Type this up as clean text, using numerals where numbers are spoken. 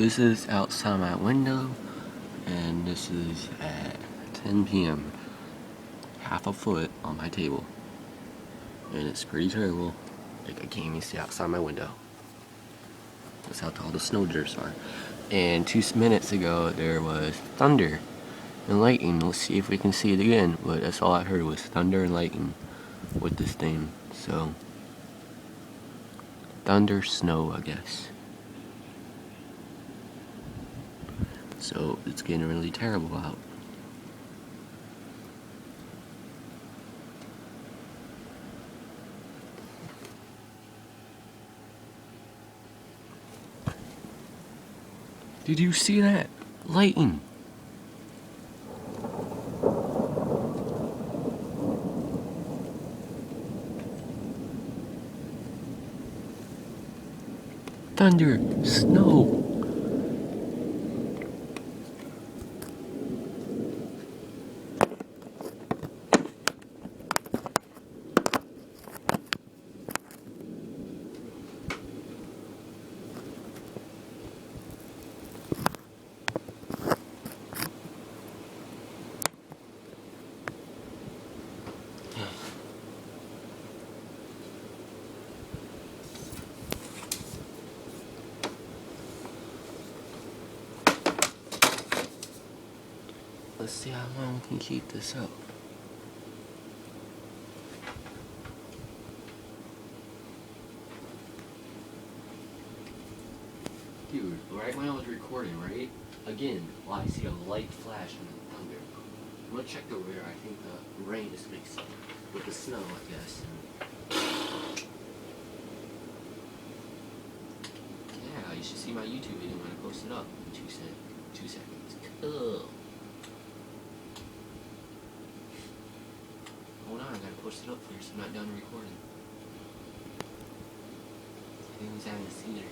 This is outside my window, and this is at 10 p.m. Half a foot on my table, and it's pretty terrible. Like I can't even see outside my window. That's how tall the snow drifts are. And 2 minutes ago there was thunder and lightning. Let's see if we can see it again. But that's all I heard was thunder and lightning with this thing. So thunder, snow, I guess. So it's getting really terrible out. Did you see that? Lightning. Thunder, snow. Let's see how long we can keep this up. Dude, right when I was recording, right? Again, I see a light flash and then thunder. I'm gonna check over here. I think the rain is mixed with the snow, I guess. Yeah, you should see my YouTube video when I post it up in 2 seconds. Cool. Hold on, I gotta post it up first. I'm not done recording. I think he's having a seizure.